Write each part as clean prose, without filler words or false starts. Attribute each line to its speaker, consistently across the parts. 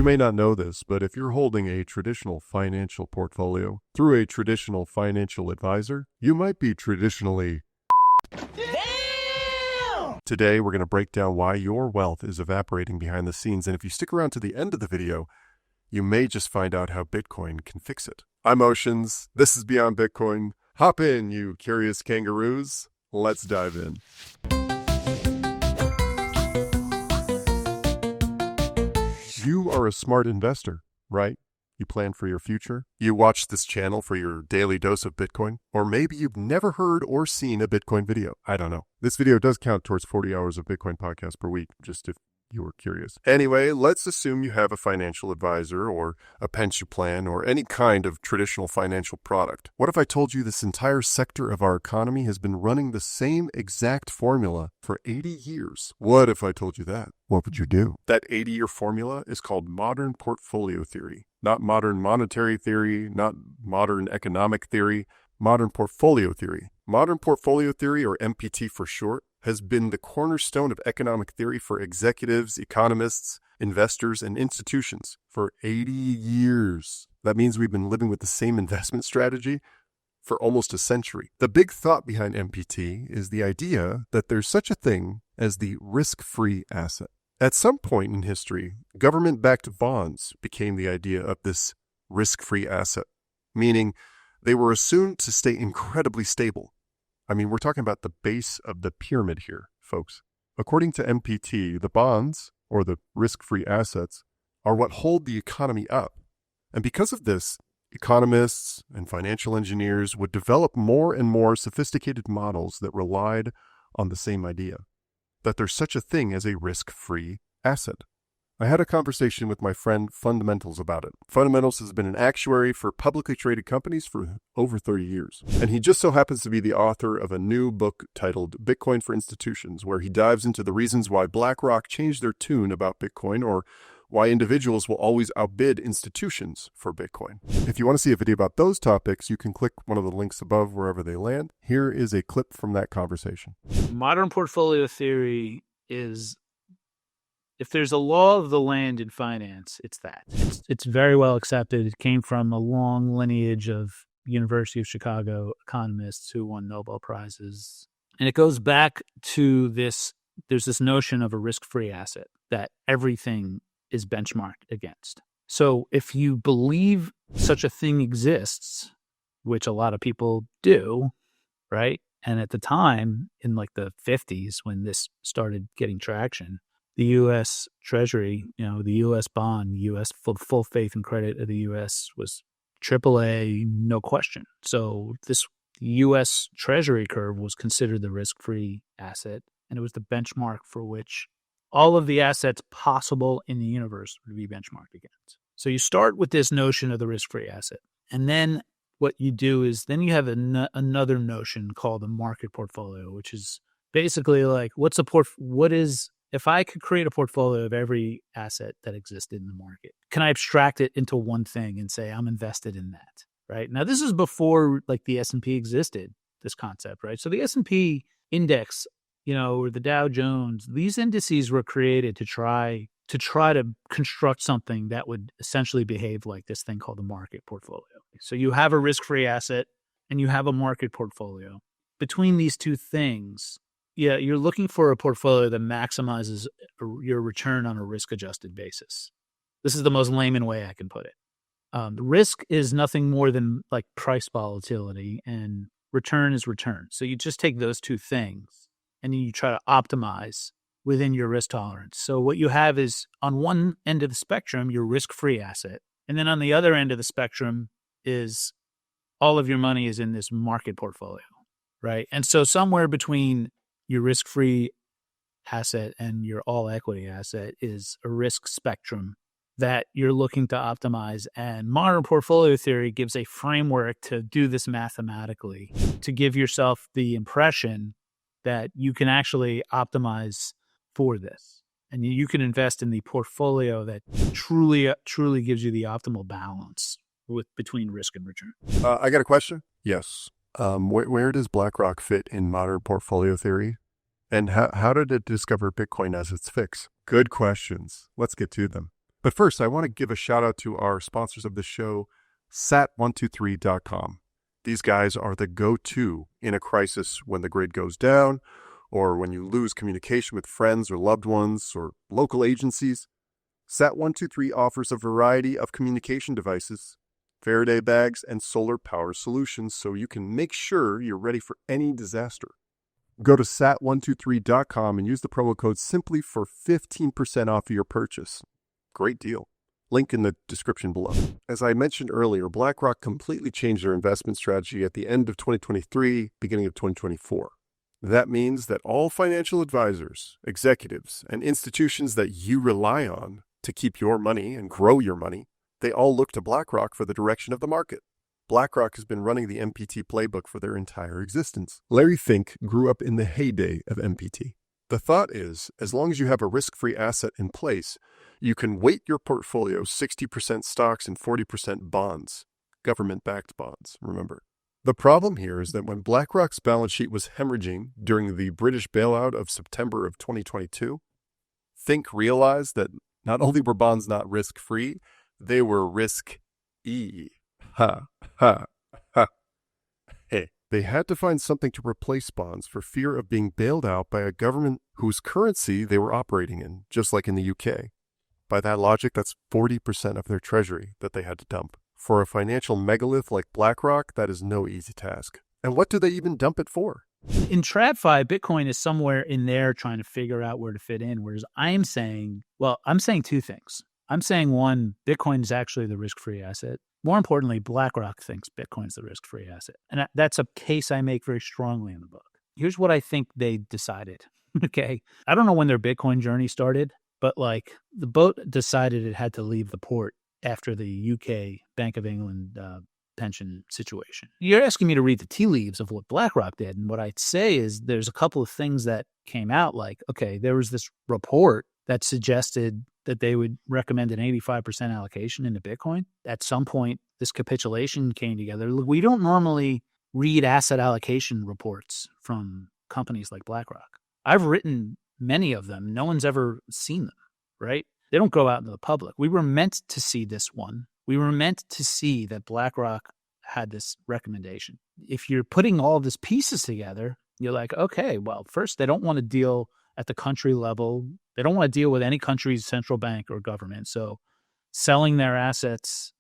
Speaker 1: You may not know this, but if you're holding a traditional financial portfolio through a traditional financial advisor, you might be traditionally. Damn! Today, we're going to break down why your wealth is evaporating behind the scenes, and if you stick around to the end of the video, you may just find out how Bitcoin can fix it. I'm Oceans. This is Beyond Bitcoin. Hop in, you curious kangaroos. Let's dive in. You are a smart investor, right? You plan for your future. You watch this channel for your daily dose of Bitcoin. Or maybe you've never heard or seen a Bitcoin video. I don't know. This video does count towards 40 hours of Bitcoin podcasts per week, just if you were curious. Anyway, let's assume you have a financial advisor or a pension plan or any kind of traditional financial product. What if I told you this entire sector of our economy has been running the same exact formula for 80 years? What if I told you that? What would you do? That 80-year formula is called modern portfolio theory. Not modern monetary theory, not modern economic theory, modern portfolio theory. Modern portfolio theory, or MPT for short, has been the cornerstone of economic theory for executives, economists, investors, and institutions for 80 years. That means we've been living with the same investment strategy for almost a century. The big thought behind MPT is the idea that there's such a thing as the risk-free asset. At some point in history, government-backed bonds became the idea of this risk-free asset, meaning they were assumed to stay incredibly stable. I mean, we're talking about the base of the pyramid here, folks. According to MPT, the bonds, or the risk-free assets, are what hold the economy up. And because of this, economists and financial engineers would develop more and more sophisticated models that relied on the same idea, that there's such a thing as a risk-free asset. I had a conversation with my friend Fundamentals about it. Fundamentals has been an actuary for publicly traded companies for over 30 years. And he just so happens to be the author of a new book titled Bitcoin for Institutions, where he dives into the reasons why BlackRock changed their tune about Bitcoin, or why individuals will always outbid institutions for Bitcoin. If you want to see a video about those topics, you can click one of the links above wherever they land. Here is a clip from that conversation.
Speaker 2: Modern portfolio theory is, if there's a law of the land in finance, it's that. It's very well accepted. It came from a long lineage of University of Chicago economists who won Nobel Prizes. And it goes back to this, there's this notion of a risk-free asset that everything is benchmarked against. So if you believe such a thing exists, which a lot of people do, right? And at the time, in like the 50s, when this started getting traction, the U.S. Treasury, the U.S. bond, U.S. full faith and credit of the U.S. was AAA, no question. So this U.S. Treasury curve was considered the risk-free asset, and it was the benchmark for which all of the assets possible in the universe would be benchmarked against. So you start with this notion of the risk-free asset, and then what you do is then you have another notion called the market portfolio, which is basically like if I could create a portfolio of every asset that existed in the market, can I abstract it into one thing and say I'm invested in that, right? Now, this is before like the S&P existed, this concept, right? So the S&P index, or the Dow Jones, these indices were created to try to construct something that would essentially behave like this thing called the market portfolio. So you have a risk-free asset and you have a market portfolio. Between these two things, you're looking for a portfolio that maximizes your return on a risk-adjusted basis. This is the most layman way I can put it. The risk is nothing more than like price volatility, and return is return. So you just take those two things, and then you try to optimize within your risk tolerance. So what you have is, on one end of the spectrum, your risk-free asset, and then on the other end of the spectrum is all of your money is in this market portfolio, right? And so somewhere between your risk-free asset and your all-equity asset is a risk spectrum that you're looking to optimize. And modern portfolio theory gives a framework to do this mathematically, to give yourself the impression that you can actually optimize for this. And you can invest in the portfolio that truly gives you the optimal balance between risk and return.
Speaker 1: I got a question. Yes. Where does BlackRock fit in modern portfolio theory? And how did it discover Bitcoin as its fix? Good questions. Let's get to them. But first, I want to give a shout out to our sponsors of the show, sat123.com. These guys are the go-to in a crisis when the grid goes down, or when you lose communication with friends or loved ones or local agencies. Sat123 offers a variety of communication devices, Faraday bags, and solar power solutions so you can make sure you're ready for any disaster. Go to sat123.com and use the promo code SIMPLY for 15% off of your purchase. Great deal. Link in the description below. As I mentioned earlier, BlackRock completely changed their investment strategy at the end of 2023, beginning of 2024. That means that all financial advisors, executives, and institutions that you rely on to keep your money and grow your money, they all look to BlackRock for the direction of the market. BlackRock has been running the MPT playbook for their entire existence. Larry Fink grew up in the heyday of MPT. The thought is, as long as you have a risk-free asset in place, you can weight your portfolio 60% stocks and 40% bonds, government-backed bonds, remember. The problem here is that when BlackRock's balance sheet was hemorrhaging during the British bailout of September of 2022, Fink realized that not only were bonds not risk-free, they were risk-e. Ha, ha, ha. Hey. They had to find something to replace bonds for fear of being bailed out by a government whose currency they were operating in, just like in the UK. By that logic, that's 40% of their treasury that they had to dump. For a financial megalith like BlackRock, that is no easy task. And what do they even dump it for?
Speaker 2: In TradFi, Bitcoin is somewhere in there trying to figure out where to fit in, whereas I'm saying two things. I'm saying, one, Bitcoin is actually the risk-free asset. More importantly, BlackRock thinks Bitcoin's the risk-free asset. And that's a case I make very strongly in the book. Here's what I think they decided, okay? I don't know when their Bitcoin journey started, but like the boat decided it had to leave the port after the UK Bank of England pension situation. You're asking me to read the tea leaves of what BlackRock did. And what I'd say is there's a couple of things that came out like, okay, there was this report that suggested that they would recommend an 85% allocation into Bitcoin. At some point, this capitulation came together. We don't normally read asset allocation reports from companies like BlackRock. I've written many of them. No one's ever seen them, right? They don't go out into the public. We were meant to see this one. We were meant to see that BlackRock had this recommendation. If you're putting all of these pieces together, you're like, okay, well, first, they don't want to deal at the country level. They don't want to deal with any country's central bank or government. So selling their assets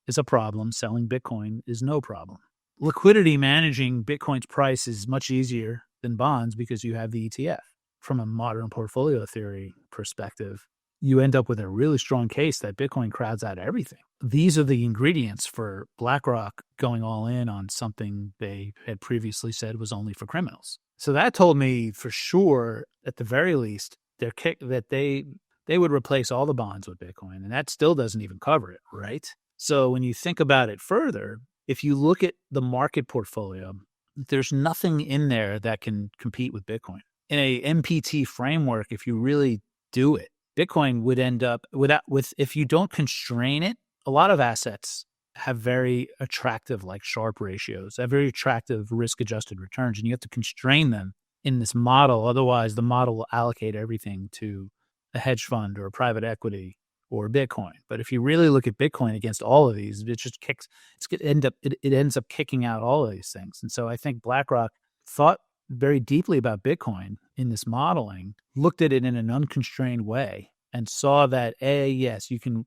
Speaker 2: is a problem. Selling Bitcoin is no problem. Liquidity managing Bitcoin's price is much easier than bonds because you have the ETF. From a modern portfolio theory perspective, you end up with a really strong case that Bitcoin crowds out everything. These are the ingredients for BlackRock going all in on something they had previously said was only for criminals. So that told me for sure, at the very least, that they would replace all the bonds with Bitcoin, and that still doesn't even cover it, right? So when you think about it further, if you look at the market portfolio, there's nothing in there that can compete with Bitcoin. In a MPT framework, if you really do it, Bitcoin would end up if you don't constrain it, a lot of assets have very attractive, like Sharpe ratios, have very attractive risk-adjusted returns, and you have to constrain them in this model. Otherwise, the model will allocate everything to a hedge fund or a private equity or Bitcoin. But if you really look at Bitcoin against all of these, it ends up kicking out all of these things. And so I think BlackRock thought very deeply about Bitcoin in this modeling, looked at it in an unconstrained way, and saw that yes, you can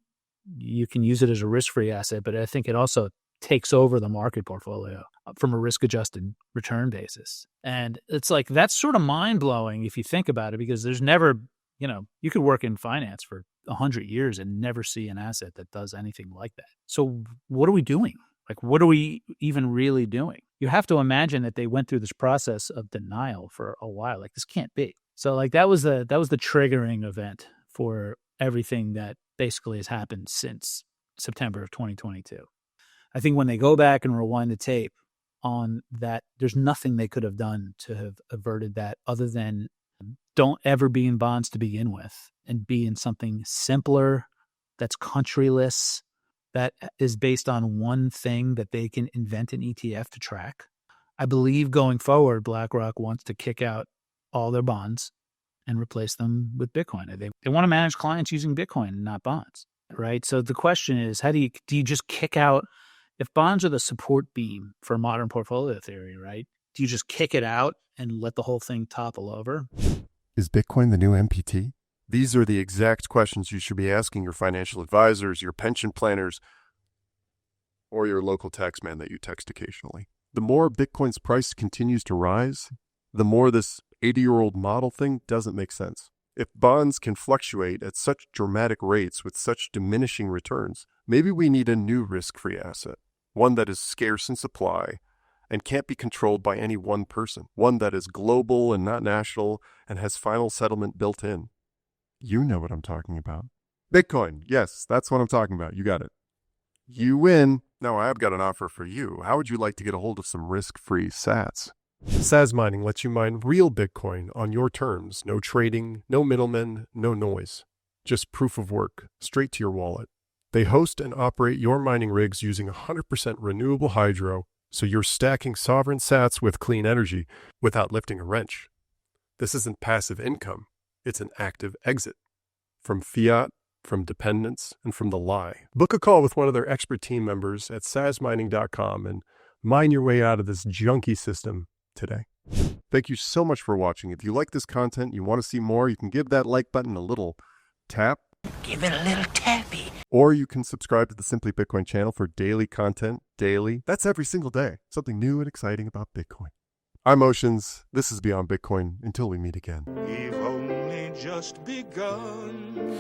Speaker 2: use it as a risk-free asset, but I think it also takes over the market portfolio from a risk-adjusted return basis. And it's like, that's sort of mind-blowing if you think about it, because there's never, you could work in finance for 100 years and never see an asset that does anything like that. So what are we doing? Like, what are we even really doing? You have to imagine that they went through this process of denial for a while. Like, this can't be. So like that was the triggering event for everything that basically has happened since September of 2022. I think when they go back and rewind the tape on that, there's nothing they could have done to have averted that other than don't ever be in bonds to begin with and be in something simpler, that's countryless, that is based on one thing that they can invent an ETF to track. I believe going forward, BlackRock wants to kick out all their bonds and replace them with Bitcoin. They want to manage clients using Bitcoin, not bonds, right? So the question is, how do you just kick out, if bonds are the support beam for modern portfolio theory, right? Do you just kick it out and let the whole thing topple over?
Speaker 1: Is Bitcoin the new MPT? These are the exact questions you should be asking your financial advisors, your pension planners, or your local tax man that you text occasionally. The more Bitcoin's price continues to rise, the more this 80-year-old model thing doesn't make sense. If bonds can fluctuate at such dramatic rates with such diminishing returns, maybe we need a new risk-free asset, one that is scarce in supply and can't be controlled by any one person, one that is global and not national and has final settlement built in. You know what I'm talking about. Bitcoin, yes, that's what I'm talking about. You got it. You win. Now I've got an offer for you. How would you like to get a hold of some risk-free sats? Sazmining lets you mine real Bitcoin on your terms. No trading, no middlemen, no noise. Just proof of work, straight to your wallet. They host and operate your mining rigs using 100% renewable hydro, so you're stacking sovereign sats with clean energy without lifting a wrench. This isn't passive income. It's an active exit from fiat, from dependence, and from the lie. Book a call with one of their expert team members at sazmining.com and mine your way out of this junky system today. Thank you so much for watching. If you like this content, you want to see more, you can give that like button a little tap.
Speaker 3: Give it a little tappy.
Speaker 1: Or you can subscribe to the Simply Bitcoin channel for daily content, daily. That's every single day. Something new and exciting about Bitcoin. I'm Oceans. This is Beyond Bitcoin. Until we meet again.
Speaker 4: We've only just begun.